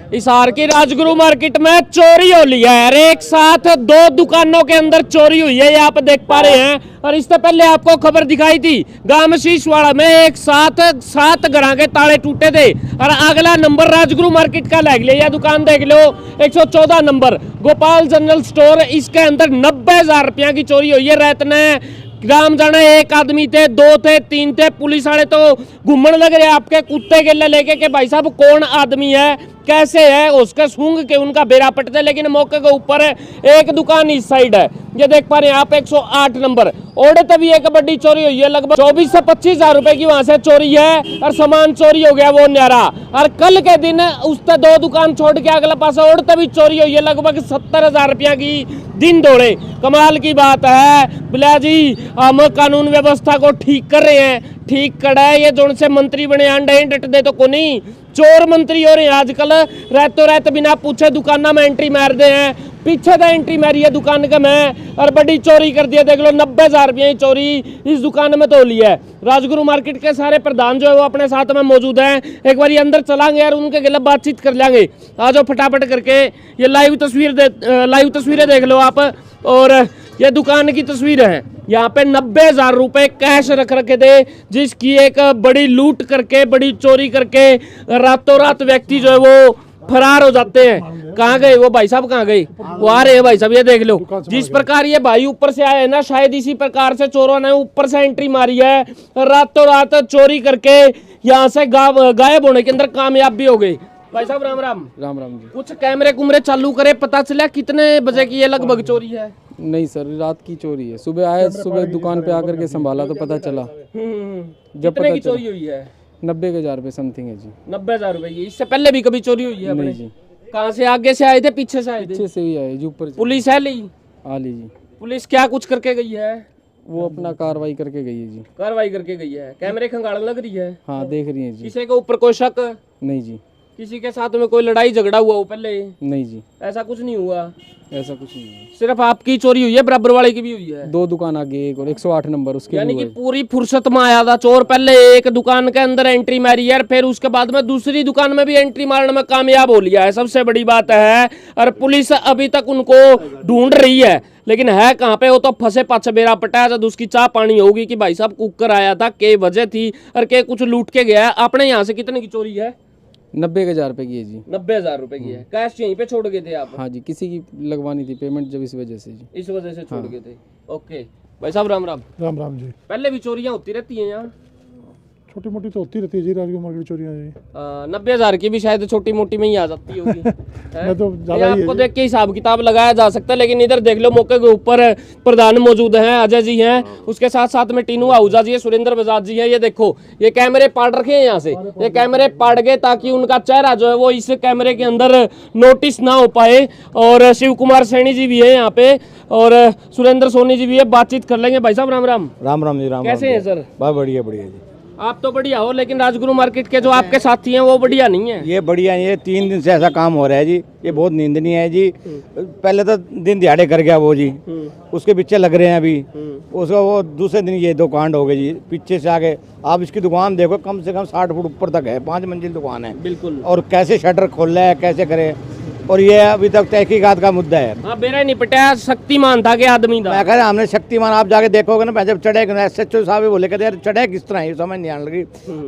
हिसार की राजगुरु मार्केट में चोरी हो लिया है। एक साथ दो दुकानों के अंदर चोरी हुई है, ये आप देख पा रहे हैं। और इससे पहले आपको खबर दिखाई थी गांव में शीशवाड़ा में एक साथ 7 घरों के ताले टूटे थे। और अगला नंबर राजगुरु मार्केट का लग लिया, दुकान देख लो 114 नंबर गोपाल जनरल स्टोर। इसके अंदर 90,000 रुपया की चोरी हुई है। रात ने ग्राम जाना, एक आदमी थे, 2 थे, 3 थे। पुलिस वाले तो घूमने लग रहे आपके कुत्ते के लेके के भाई साहब कौन आदमी है, कैसे है, उसके सूंघ के उनका बेरा पटते। लेकिन मौके के ऊपर एक दुकान इस साइड है, ये देख पा रहे हैं आप 108 नंबर। ओढ़े तभी एक बड़ी चोरी हुई है, लगभग 24 से 25,000 रुपए की वहां से चोरी है। और सामान चोरी हो गया वो न्यारा। और कल के दिन उससे 2 दुकान छोड़ के अगला पास ओढ़ तभी चोरी हुई है, लगभग 70,000 रुपया की दिन दौड़े। कमाल की बात है बिला जी, हम कानून व्यवस्था को ठीक कर रहे हैं, ठीक करा है। ये जो से मंत्री बने अंडे डट दे तो को नहीं, चोर मंत्री हो रहे हैं आजकल। रातों रात बिना पूछे दुकाना में एंट्री मार दे हैं, पीछे तो एंट्री मारी है दुकान का में और बड़ी चोरी कर दिया। देख लो 90,000 रुपया की चोरी इस दुकान में तो लिया है। राजगुरु मार्केट के सारे प्रधान जो है वो अपने साथ में मौजूद हैं। एक बार अंदर चलांगे और उनके खिलाफ बातचीत कर लेंगे। आ जाओ फटाफट करके, ये लाइव तस्वीरें देख लो आप। और ये दुकान की तस्वीर है, यहाँ पे 90,000 रुपए कैश रख रखे थे, जिसकी एक बड़ी लूट करके, बड़ी चोरी करके रातों रात व्यक्ति जो है वो फरार हो जाते हैं। कहाँ गए वो भाई साहब, कहाँ गए वो? आ रहे हैं भाई साहब, ये देख लो जिस प्रकार ये भाई ऊपर से आए हैं ना, शायद इसी प्रकार से चोरों ने ऊपर से एंट्री मारी है, रातों रात चोरी करके यहाँ से गायब होने के अंदर कामयाब भी हो गए। भाई साहब राम राम। राम राम जी। कुछ कैमरे कुमरे चालू करे, पता चला कितने बजे की ये लगभग चोरी है? नहीं सर, रात की चोरी है। सुबह आए, सुबह दुकान पे आकर के संभाला तो पता चला। जब कितने की चोरी हुई है? 90,000 रुपए समथिंग है जी। 90,000 रुपए की। इससे पहले भी कभी चोरी हुई है? नहीं जी। कहाँ से, आगे से आए थे, पीछे से आए थे? पीछे से ही आए जी, ऊपर। पुलिस है ली? आ ली जी। पुलिस क्या कुछ करके गई है? वो अपना कार्रवाई करके गई है जी। कार्रवाई करके गई है। कैमरे खंगाड़न लग रही है? हाँ देख रही है जी। किसी के ऊपर कोई शक? नहीं जी। किसी के साथ में कोई लड़ाई झगड़ा हुआ हो पहले? नहीं जी, ऐसा कुछ नहीं हुआ। ऐसा कुछ नहीं है। सिर्फ आपकी चोरी हुई है, बराबर वाले की भी हुई है? 2 दुकान आगे एक और 108 नंबर उसके। यानी कि पूरी फुर्सत में आया था चोर। पहले एक दुकान के अंदर एंट्री मारी है, फिर उसके बाद में दूसरी दुकान में भी एंट्री मारने में कामयाब हो लिया है, सबसे बड़ी बात है। और पुलिस अभी तक उनको ढूंढ रही है, लेकिन है कहाँ पे? वो तो फंसे पाछे बेरा पटा। जब उसकी चाह पानी होगी कि भाई साहब कुकर आया था, के वजह थी और के कुछ लूट के गया। आपने यहाँ से कितने की चोरी है? 90,000 रुपए की है जी। 90,000 रुपए की है। कैश यहीं पे छोड़ गए थे आप? हाँ जी, किसी की लगवानी थी पेमेंट, जब इस वजह से जी। इस वजह से छोड़ गए थे। ओके भाई साहब राम राम। राम राम जी। पहले भी चोरियां होती रहती हैं यहाँ? छोटी मोटी तो होती रहती है जी, राजगुरु मार्केट चोरियां जी। 90,000 की भी शायद छोटी मोटी में ही आ जाती होगी। मैं तो ज़्यादा ही आपको देख के हिसाब किताब लगाया जा सकता है। लेकिन इधर देख लो मौके के ऊपर प्रधान मौजूद हैं, अजय जी हैं, उसके साथ साथ में टीनू आहूजा जी है, सुरेंद्र बजाज जी है। ये देखो ये कैमरे पाड़ रखे हैं यहाँ से, ये कैमरे पाड़ गए ताकि उनका चेहरा जो है वो इस कैमरे के अंदर नोटिस ना हो पाए। और शिव कुमार सैनी जी भी है यहाँ पे और सुरेंद्र सोनी जी भी है, बातचीत कर लेंगे। भाई साहब राम राम। राम राम जी। राम कैसे हैं सर? बहुत बढ़िया बढ़िया जी। आप तो बढ़िया हो, लेकिन राजगुरु मार्केट के जो आपके साथी हैं वो बढ़िया नहीं है। ये बढ़िया, ये 3 दिन से ऐसा काम हो रहा है जी, ये बहुत निंदनीय है जी। पहले तो दिन दिहाड़े कर गया वो जी, उसके पीछे लग रहे हैं अभी। उसका वो दूसरे दिन ये 2 कांड हो गए जी, पीछे से आगे। आप इसकी दुकान देखो, कम से कम 60 फुट ऊपर तक है, 5 मंजिल दुकान है। बिल्कुल। और कैसे शटर खोल रहा है, कैसे करे, और ये अभी तक तहकीकात का मुद्दा है। हाँ बेरा नहीं पटा, शक्तिमान था के आदमी था। मैं कह रहा हमने शक्तिमान, आप जाके देखोगे ना, जब चढ़े SHO साहब भी बोले कहते यार चढ़े किस तरह है, समझ नहीं आने लगी।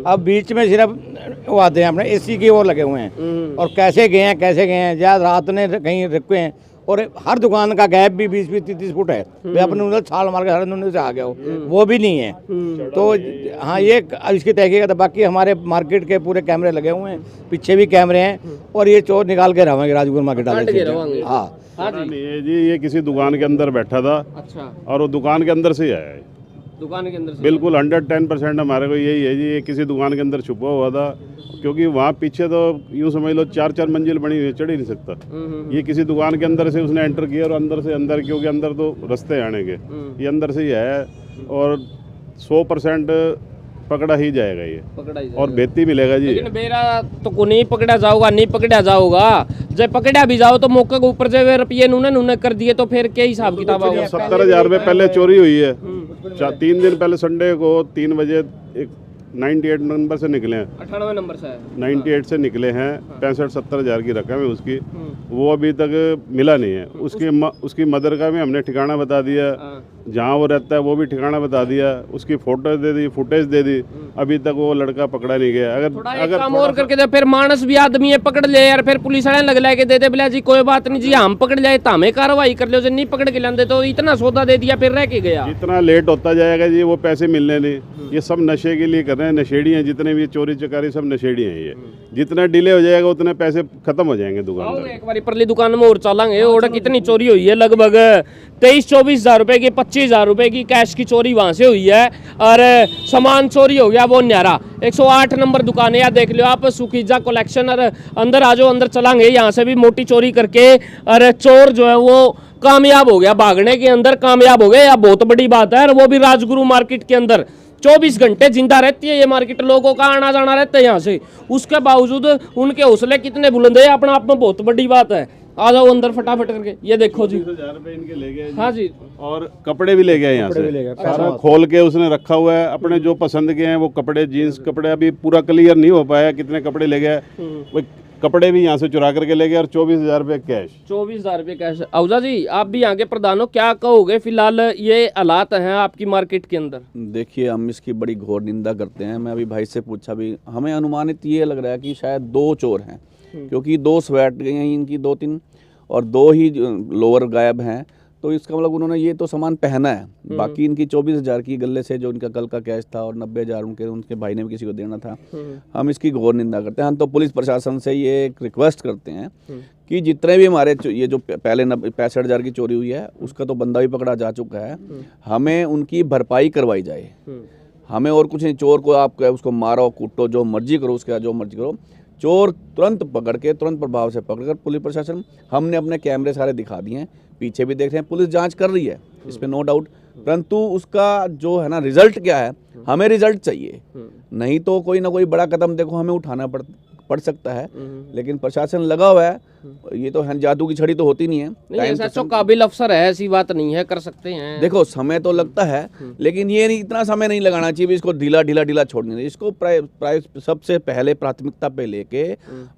अब बीच में सिर्फ वो आते हैं अपने AC की वो लगे हुए हैं, और कैसे गए हैं ज्यादा रात ने कहीं रुके हैं। और हर दुकान का गैप भी 20-30 फुट है। वे अपने उधर छाल मार के हर उन्होंने से आ गया हो, वो भी नहीं है। तो हाँ, ये इसकी तहकीकात। बाकी हमारे मार्केट के पूरे कैमरे लगे हुए हैं, पीछे भी कैमरे हैं, और ये चोर निकाल के रहेंगे राजगुरु मार्केट वाले। हाँ जी, ये किसी दुकान के अंदर बैठा था। अच्छा। और वो दुकान के अंदर से ही आया है। दुकान के अंदर से? बिल्कुल 110% हमारे को यही है जी, ये किसी दुकान के अंदर छुपा हुआ था, क्योंकि वहाँ पीछे तो यूँ समझ लो 4-4 मंजिल बनी हुई है, चढ़ ही नहीं सकता। ये किसी दुकान के अंदर से उसने एंटर किया, और अंदर क्योंकि अंदर तो रास्ते आने के, ये अंदर से ही है। और 100% पकड़ा ही जाएगा ये, पकड़ा ही और बेती मिलेगा जी। लेकिन बेरा तो को नहीं पकड़ा जाओगा। जब पकड़ा भी जाओ तो मौके के ऊपर जब रुपये नूने कर दिए तो फिर क्या हिसाब किताब होगा? 70,000 रुपये पहले चोरी हुई है। 3 दिन पहले संडे को 3 बजे एक 98 नंबर से निकले हैं, 98 नंबर से है। 98 से निकले हैं। 65-70 हज़ार की रकम है उसकी, वो अभी तक मिला नहीं है। उसकी मदर का भी हमने ठिकाना बता दिया, जहाँ वो रहता है वो भी ठिकाना बता दिया, उसकी फोटो दे दी, फुटेज दे दी, अभी तक वो लड़का पकड़ा नहीं गया। अगर काम और करके दे, फिर मानस भी आदमी है पकड़ ले यार, फिर पुलिस वाले लग के दे दे बोला जी कोई बात नहीं जी, हम पकड़ जाए तो हमें कार्रवाई कर लो, जो नहीं पकड़ के लाते तो इतना सौदा दे दिया फिर रह के गया। जितना लेट होता जाएगा जी वो पैसे मिलने नहीं। ये सब नशे के लिए कर रहे हैं, नशेड़ी हैं जितने भी, चोरी चकारी सब नशेड़ी हैं। ये जितना डिले हो जाएगा उतने पैसे खत्म हो जाएंगे दुकान। एक बार परली दुकान में और चलेंगे, और कितनी चोरी हुई है, लगभग 23-24 हज़ार रुपए की, 25 हज़ार रुपए की कैश की चोरी वहां से हुई है, और सामान चोरी हो गया वो न्यारा। 108 नंबर दुकान है, देख लो आप, सुखीजा कलेक्शन। और अंदर आ जाओ, अंदर चलेंगे, यहाँ से भी मोटी चोरी करके और चोर जो है वो कामयाब हो गया, भागने के अंदर कामयाब हो गया, यह बहुत बड़ी बात है। और वो भी राजगुरु मार्केट के अंदर 24 घंटे जिंदा रहती है ये मार्केट, लोगों का आना जाना रहता है यहाँ से, उसके बावजूद उनके हौसले कितने बुलंद है, अपने आप में बहुत बड़ी बात है। आ जाओ अंदर फटाफट करके, ये देखो जी, 20,000 रुपए इनके ले गए। हाँ जी, और कपड़े भी ले गए यहाँ से, सारा खोल के उसने रखा हुआ है। अपने जो पसंद के हैं वो कपड़े, जीन्स कपड़े, अभी पूरा क्लियर नहीं हो पाया कितने कपड़े ले गए। वो कपड़े भी यहाँ से चुरा करके ले गए, और 24,000 रुपये कैश। 24,000 रुपये कैश। अवजा जी, आप भी यहाँ के प्रधान हो, क्या कहोगे फिलहाल ये हालात हैं आपकी मार्केट के अंदर? देखिए, हम इसकी बड़ी घोर निंदा करते हैं। मैं अभी भाई से पूछा भी, हमें अनुमानित ये लग रहा है कि शायद 2 चोर हैं, क्योंकि 2 स्वेट गई हैं इनकी, 2-3, और 2 ही लोअर गायब हैं। तो इसका मतलब उन्होंने ये तो सामान पहना है, बाकी इनकी 24,000 की गले से जो इनका कल का कैश था, और 90,000 उनके भाई ने भी किसी को देना था। हम इसकी घोर निंदा करते हैं। हम तो पुलिस प्रशासन से ये एक रिक्वेस्ट करते हैं कि जितने भी हमारे ये जो पहले 65,000 की चोरी हुई है, उसका तो बंदा भी पकड़ा जा चुका है, हमें उनकी भरपाई करवाई जाए। हमें और कुछ नहीं, चोर को आप उसको मारो, कूटो, जो मर्जी करो, उसके जो मर्जी करो, चोर तुरंत पकड़ के, तुरंत प्रभाव से पकड़कर, पुलिस प्रशासन, हमने अपने कैमरे सारे दिखा दिए हैं, पीछे भी देख रहे हैं, पुलिस जांच कर रही है, इस पे नो डाउट। परंतु उसका जो है ना रिजल्ट क्या है, हमें रिजल्ट चाहिए, नहीं तो कोई ना कोई बड़ा कदम देखो हमें उठाना पड़ सकता है। लेकिन प्रशासन लगा हुआ है, ये तो है, जादू की छड़ी तो होती नहीं है। ऐसा काबिल अफसर है, ऐसी बात नहीं है, कर सकते हैं। देखो, समय तो लगता है, लेकिन ये नहीं, इतना समय नहीं लगाना चाहिए, इसको ढीला छोड़ने चाहिए। इसको सबसे पहले प्राथमिकता पे लेके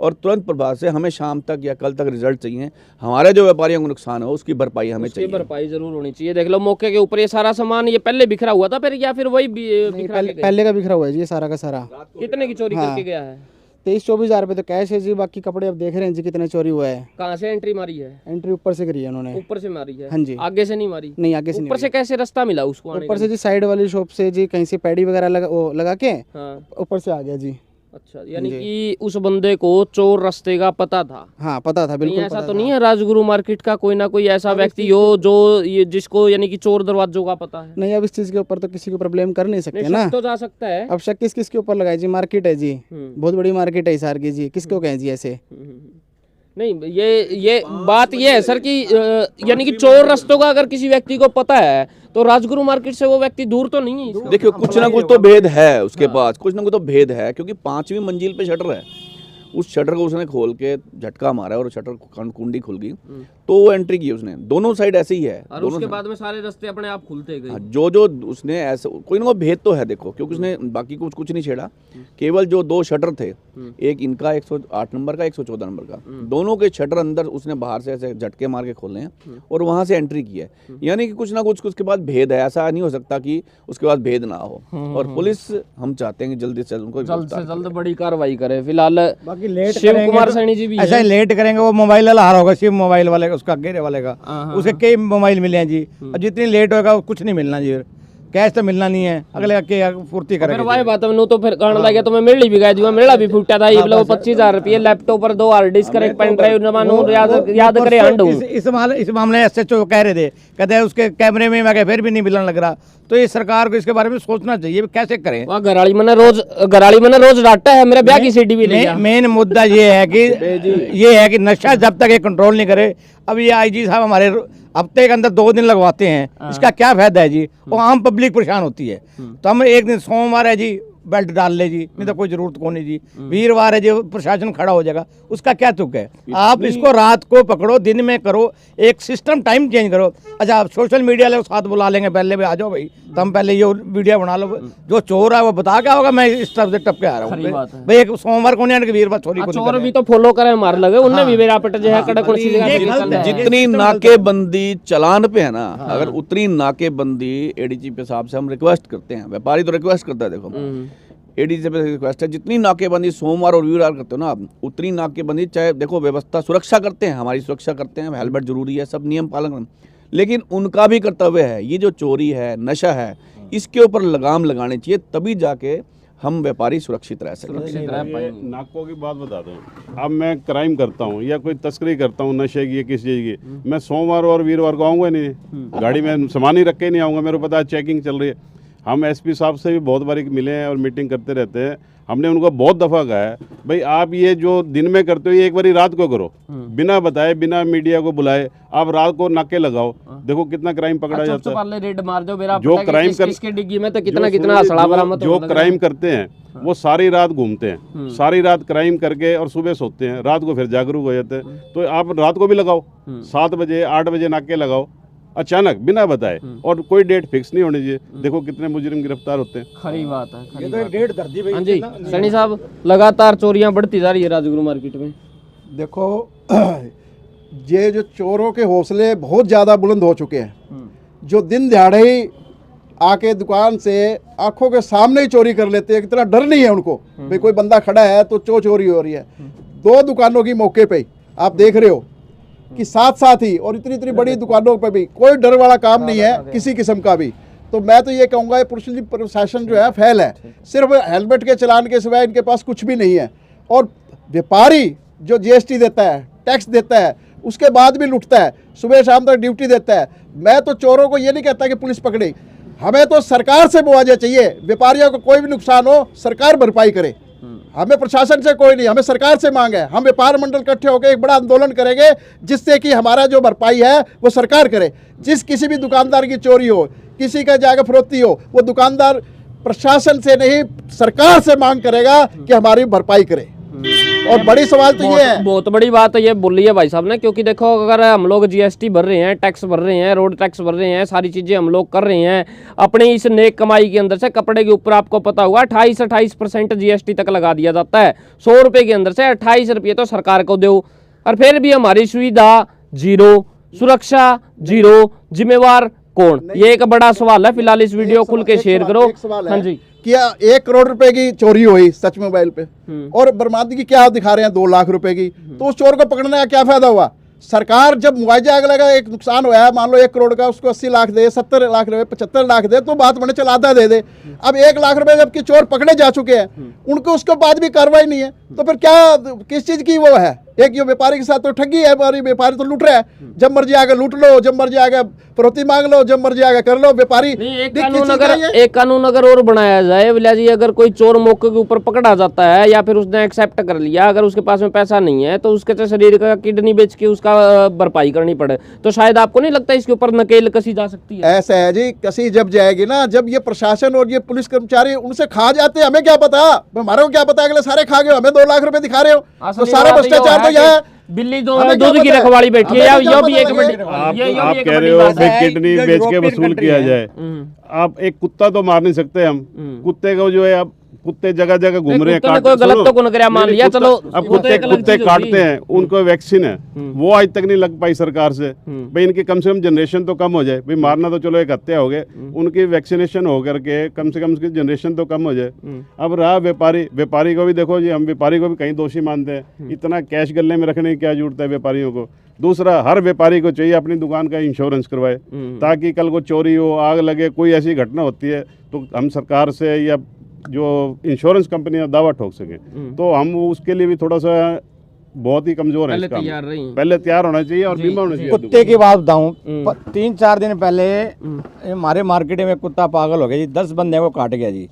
और तुरंत प्रभाव से हमें शाम तक या कल तक रिजल्ट चाहिए। हमारे जो व्यापारियों को नुकसान हो उसकी भरपाई हमें चाहिए, भरपाई जरूर होनी चाहिए। देख लो मौके के ऊपर ये सारा सामान, ये पहले बिखरा हुआ था फिर, या फिर वही पहले का बिखरा हुआ है जी, ये सारा का सारा। कितने की चोरी करके गया है? 23-24 हज़ार रुपये तो कैश है जी, बाकी कपड़े अब देख रहे हैं जी कितने चोरी हुआ है। कहाँ से एंट्री मारी है? एंट्री ऊपर से करी है उन्होंने। ऊपर से मारी है? हाँ जी। आगे से नहीं मारी? नहीं, आगे से नहीं। ऊपर से कैसे रास्ता मिला उसको आने ऊपर से जी साइड वाली शॉप से जी, कहीं से पैडी वगैरह लगा के ऊपर से आ गया जी। अच्छा, यानी कि उस बंदे को चोर रास्ते का पता था? हाँ, पता था, बिल्कुल। ऐसा तो नहीं है राजगुरु मार्केट का कोई ना कोई ऐसा व्यक्ति हो जो ये जिसको यानी कि चोर दरवाजों का पता है? नहीं, अब इस चीज के ऊपर तो किसी के ऊपर ब्लेम कर नहीं सकते ना। तो जा सकता है। अब शक किस के ऊपर लगाए जी? मार्केट है जी, बहुत बड़ी मार्केट है हिसार की जी, किसको कहें जी ऐसे? नहीं, ये बात ये है सर कि यानी कि चोर रास्तों का अगर किसी व्यक्ति को पता है तो राजगुरु मार्केट से वो व्यक्ति दूर तो नहीं है। देखियो, कुछ ना कुछ तो भेद है उसके पास, कुछ ना कुछ तो भेद है, क्योंकि 5वीं मंजिल पे शटर है। उस शटर को उसने खोल के झटका मारा और शटर कुंडी खुल गई, तो वो एंट्री की उसने। दोनों साइड ऐसे ही है, और उसके बाद में सारे रास्ते अपने आप खुलते गए। जो उसने ऐसे कोई ना कोई भेद तो है, देखो, क्योंकि उसने बाकी कुछ नहीं छेड़ा। केवल जो 2 शटर थे, एक इनका 108 नंबर का, 114 नंबर का, दोनों के शटर अंदर उसने बाहर से ऐसे झटके मार के खोले हैं और वहां से एंट्री की है। यानी कि कुछ ना कुछ उसके बाद भेद है, ऐसा नहीं हो सकता कि उसके बाद भेद ना हो। और पुलिस, हम चाहते हैं कि जल्दी से उनको जल्द बड़ी कार्रवाई करे। फिलहाल लेट शिव कुमार सैनी जी भी ऐसा ही लेट करेंगे, वो मोबाइल वाला हार होगा, शिव मोबाइल वाले का, उसका घेरे वाले का, उसके कई मोबाइल मिले हैं जी। और जितनी लेट होगा कुछ नहीं मिलना जी, कैश तो मिलना नहीं है, अगले के पूर्ति करेंगे। वाई बात है, तो फिर कहने लगे तो मैं मेली भी गई थी, मेला भी फूटा था, ये 25,000 रुपये लैपटॉप पर 2 हार्ड डिस्क, एक पेन ड्राइव याद करे हंड। इस मामले SHO कह रहे थे, कहते हैं उसके कैमरे में मैं फिर भी नहीं मिलने लग रहा। तो ये सरकार को इसके बारे में सोचना चाहिए, कैसे करें। वहाँ घराड़ी मैंने रोज डांटा है, मेरे ब्याह की सीडी भी ले। मेन मुद्दा ये है कि नशा जब तक ये कंट्रोल नहीं करे। अब ये IG साहब हमारे हफ्ते के अंदर 2 दिन लगवाते हैं, इसका क्या फायदा है जी? वो आम पब्लिक परेशान होती है। तो हम एक दिन सोमवार है जी, बेल्ट डाल ले जी, नहीं तो कोई जरूरत को नहीं जी। वीरवार है जो प्रशासन खड़ा हो जाएगा, उसका क्या तुक है? आप इसको रात को पकड़ो, दिन में करो, एक सिस्टम टाइम चेंज करो। अच्छा, आप सोशल मीडिया वाले साथ बुला लेंगे, पहले भी आ जाओ भाई, तुम पहले ये वीडियो बना लो, जो चोर है वो बता क्या होगा, मैं इस तरफ से टप के आ रहा हूँ भाई। एक सोमवार को नहीं आने के वीरवार चोरी को चोर भी तो फॉलो करे मार लगे, उनने भी मेरा पट जो है कड़क उसी जगह जितनी नाकेबंदी चालान पे है ना, अगर उतनी नाकेबंदी एडीजी पे साहब से हम रिक्वेस्ट करते हैं, व्यापारी तो रिक्वेस्ट करता है, देखो एडीजी पे रिक्वेस्ट है, जितनी नाकेबंदी सोमवार और रविवार करते हो ना आप, उतनी नाकेबंदी, चाहे देखो व्यवस्था सुरक्षा करते हैं, हमारी सुरक्षा करते हैं, हेलमेट जरूरी है, सब नियम पालन, लेकिन उनका भी कर्तव्य है, ये जो चोरी है, नशा है, इसके ऊपर लगाम लगाने चाहिए, तभी जाके हम व्यापारी सुरक्षित रह सकें। नाकों की बात बता दूं, अब मैं क्राइम करता हूं या कोई तस्करी करता हूं नशे की या किसी चीज़ की, मैं सोमवार और वीरवार को आऊँगा नहीं, गाड़ी में सामान ही रख के नहीं आऊँगा, मेरे को पता है चेकिंग चल रही है। हम एसपी साहब से भी बहुत बारी मिले हैं और मीटिंग करते रहते हैं, हमने उनको बहुत दफ़ा कहा है भाई आप ये जो दिन में करते हो ये एक बारी रात को करो, बिना बताए, बिना मीडिया को बुलाए, आप रात को नाके लगाओ, देखो कितना क्राइम पकड़ा जाता है। रेड मार दो, मेरा जो क्राइम किसके डिग्गी में तो कितना असला बरामद जो क्राइम करते हैं वो सारी रात घूमते हैं, सारी रात क्राइम करके और सुबह सोते हैं, रात को फिर जागरूक हो जाते हैं। तो आप रात को भी लगाओ, 7 बजे 8 बजे नाके लगाओ, अचानक बिना बताए, और कोई डेट फिक्स नहीं होनी चाहिए। देखो कितने मुजरिम गिरफ्तार होते हैं। खरी बात है, ये तो एक डेट धर दी भाई। हाँ जी सनी साहब, लगातार चोरियां बढ़ती जा रही है राजगुरु मार्केट में। देखो ये जो चोरों के हौसले बहुत ज़्यादा बुलंद हो चुके हैं, जो दिन दिहाड़े ही आके दुकान से आंखों के सामने ही चोरी कर लेते हैं, इतना डर नहीं है उनको भाई कोई बंदा खड़ा है तो चोरी हो रही है। 2 दुकानों की मौके पे आप देख रहे हो कि साथ साथ ही, और इतनी इतनी बड़ी दुकानों पे भी कोई डर वाला काम नहीं है किसी किस्म का भी। तो मैं तो ये कहूँगा ये पुलिस प्रशासन जो है फेल है, सिर्फ हेलमेट के चलान के सिवाय इनके पास कुछ भी नहीं है। और व्यापारी जो जीएसटी देता है, टैक्स देता है, उसके बाद भी लुटता है, सुबह शाम तक ड्यूटी देता है। मैं तो चोरों को ये नहीं कहता कि पुलिस पकड़े, हमें तो सरकार से मुआवजा चाहिए, व्यापारियों को कोई भी नुकसान हो सरकार भरपाई करे, हमें प्रशासन से कोई नहीं, हमें सरकार से मांग है। हम व्यापार मंडल इकट्ठे होकर एक बड़ा आंदोलन करेंगे जिससे कि हमारा जो भरपाई है वो सरकार करे। जिस किसी भी दुकानदार की चोरी हो, किसी का जाकर फरोख्ती हो, वो दुकानदार प्रशासन से नहीं सरकार से मांग करेगा कि हमारी भरपाई करे। और बड़ी सवाल तो ये है, बहुत बड़ी बात ये बोली है भाई साहब ने, क्योंकि देखो अगर हम लोग जीएसटी भर रहे हैं, टैक्स भर रहे हैं, रोड टैक्स भर रहे हैं, सारी चीजें हम लोग कर रहे हैं अपनी इस नेक कमाई के अंदर से, कपड़े के ऊपर आपको पता होगा 28% जीएसटी तक लगा दिया जाता है। 100 रुपए के अंदर से 28 रुपये तो सरकार को दो, और फिर भी हमारी सुविधा जीरो, सुरक्षा जीरो, जिम्मेवार कौन? ये एक बड़ा सवाल है। फिलहाल इस वीडियो खुल के शेयर करो। हाँ जी, क्या 1 करोड़ रुपए की चोरी हुई सच मोबाइल पे, और बर्बादी की क्या दिखा रहे हैं 2 लाख रुपए की, तो उस चोर को पकड़ने का क्या फायदा हुआ? सरकार जब मुआवजा अगला एक नुकसान हुआ है, मान लो 1 करोड़ का, उसको 80 लाख दे, 70 लाख दे, 75 लाख दे, तो बात बने चल आधा दे दे। अब 1 लाख रुपए जबकि चोर पकड़े जा चुके हैं, उनको उसके बाद भी कार्रवाई नहीं है, तो फिर क्या किस चीज की वो है? एक ये व्यापारी के साथ तो ठगी है, व्यापारी तो लूट रहा है, जब मर्जी आकर लूट लो, जब मर्जी आकर फरोख्ती मांग लो, जब मर्जी आकर कर लो। व्यापारी एक कानून अगर और बनाया जाए विला जी, अगर कोई चोर मौके के ऊपर पकड़ा जाता है या फिर उसने एक्सेप्ट कर लिया, अगर उसके पास में पैसा नहीं है तो उसके शरीर का किडनी बेच के उसका भरपाई करनी पड़े, तो शायद आपको नहीं लगता इसके ऊपर नकेल कसी जा सकती है? ऐसा है जी, कसी जब जाएगी ना, जब ये प्रशासन और ये पुलिस कर्मचारी उनसे खा जाते हैं, हमें क्या पता, हमारे को क्या पता, अगले सारे खा गए, हमें 2 लाख रुपए दिखा रहे हो, तो सारा भ्रष्टाचार तो यह है। बिल्ली जो है दूध की रखवाली बैठी है, ये भी एक आप कह रहे हो किडनी बेच के वसूल किया जाए। आप एक कुत्ता तो मार नहीं सकते हम, कुत्ते को जो है आप कुत्ते जगह जगह घूम रहे हैं, कोई गलत तो कौन करे, मान लिया चलो, अब कुत्ते काटते हैं, उनको वैक्सीन है, वो आज तक नहीं लग पाई सरकार से। भाई इनकी कम से कम जनरेशन तो कम हो जाए, भाई मारना तो चलो एक हत्या हो गए, उनकी वैक्सीनेशन हो करके कम से कम उसकी जनरेशन तो कम हो जाए। अब रहा व्यापारी को भी देखो जी, हम व्यापारी को भी कहीं दोषी मानते हैं, इतना कैश गले में रखने की क्या जरूरत है व्यापारियों को। दूसरा, हर व्यापारी को चाहिए अपनी दुकान का इंश्योरेंस करवाए, ताकि कल को चोरी हो, आग लगे, कोई ऐसी घटना होती है तो हम सरकार से या जो इंश्योरेंस कंपनियां दावा ठोक सके। तो हम उसके लिए भी थोड़ा सा बहुत ही कमजोर है, पहले तैयार होना चाहिए और बीमा होना चाहिए। कुत्ते की बात बताऊं, 3-4 दिन पहले हमारे मार्केट में कुत्ता पागल हो गया जी, 10 बंदे को काट गया जी।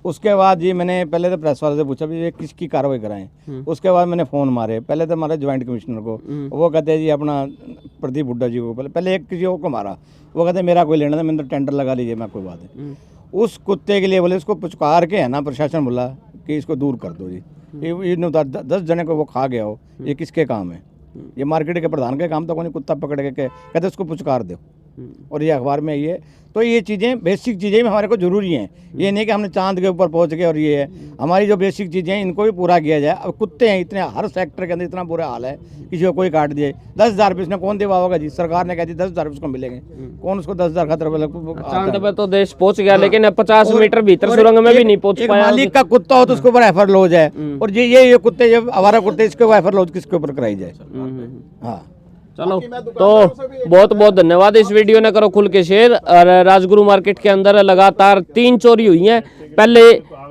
उसके बाद जी मैंने पहले तो प्रेस वाले से पूछा भी ये किसकी कार्रवाई कराएं। उसके बाद मैंने फ़ोन मारे, पहले तो हमारे ज्वाइंट कमिश्नर को, वो कहते हैं जी अपना प्रदीप हुड्डा जी को, पहले एक किसी को मारा, वो कहते मेरा कोई लेना था, मैंने तो टेंडर लगा लीजिए, मैं कोई बात है। उस कुत्ते के लिए बोले इसको पुचकार के है ना प्रशासन बोला कि इसको दूर कर दो जी, ये 10 जने को वो खा गया हो, ये किसके काम है? ये मार्केट के प्रधान के काम तो कोई कुत्ता पकड़ के कहते उसको पुचकार दो, और ये अखबार में ये। तो ये चीज़ें बेसिक चीज़ें भी हमारे को ज़रूरी हैं, ये नहीं कि हमने चांद के ऊपर पहुंच गए और ये है। हमारी जो बेसिक चीज़ें हैं इनको भी पूरा किया जाए। अब कुत्ते हैं इतने, हर सेक्टर के अंदर इतना बुरा हाल है, किसी को कोई काट दिए 10,000 रुपये इसने कौन दिवा होगा जी? सरकार ने कह दी 10,000 उसको मिलेंगे, कौन उसको 10,000 खतरे चांद पे तो देश पहुंच गया, लेकिन अब 50 मीटर भीतर सुरंग में भी नहीं पहुंच पाया। मालिक का कुत्ता हो तो उसके ऊपर एफर लॉज है, और ये कुत्ते जब आवारा कुत्ते इसके ऊपर एफर लॉज किसके ऊपर कराई जाए? हाँ चलो, तो बहुत बहुत धन्यवाद। इस वीडियो ने करो खुल के शेयर। और राजगुरु मार्केट के अंदर लगातार 3 चोरी हुई हैं। पहले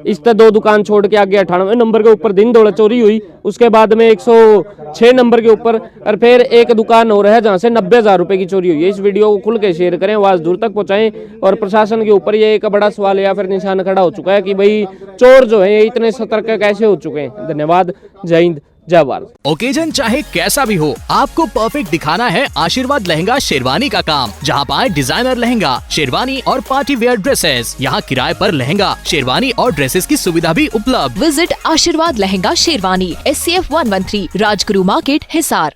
इस पे 2 दुकान छोड़ के आगे 98 नंबर के ऊपर दिन दौड़े चोरी हुई, उसके बाद में 106 नंबर के ऊपर, और फिर एक दुकान और है जहां से 90,000 रुपए की चोरी हुई है। इस वीडियो को खुल के शेयर करें, आवाज दूर तक पहुंचाएं। और प्रशासन के ऊपर ये एक बड़ा सवाल या फिर निशान खड़ा हो चुका है कि भाई चोर जो है इतने सतर्क कैसे हो चुके हैं। धन्यवाद, जय हिंद, जय भारत। ओकेजन चाहे कैसा भी हो, आपको परफेक्ट दिखाना है आशीर्वाद लहंगा शेरवानी का काम, जहां पाए डिजाइनर लहंगा, शेरवानी और पार्टी वेयर ड्रेसेस। यहां किराए पर लहंगा, शेरवानी और ड्रेसेस की सुविधा भी उपलब्ध। विजिट आशीर्वाद लहंगा शेरवानी, SCF 113, राजगुरु मार्केट, हिसार।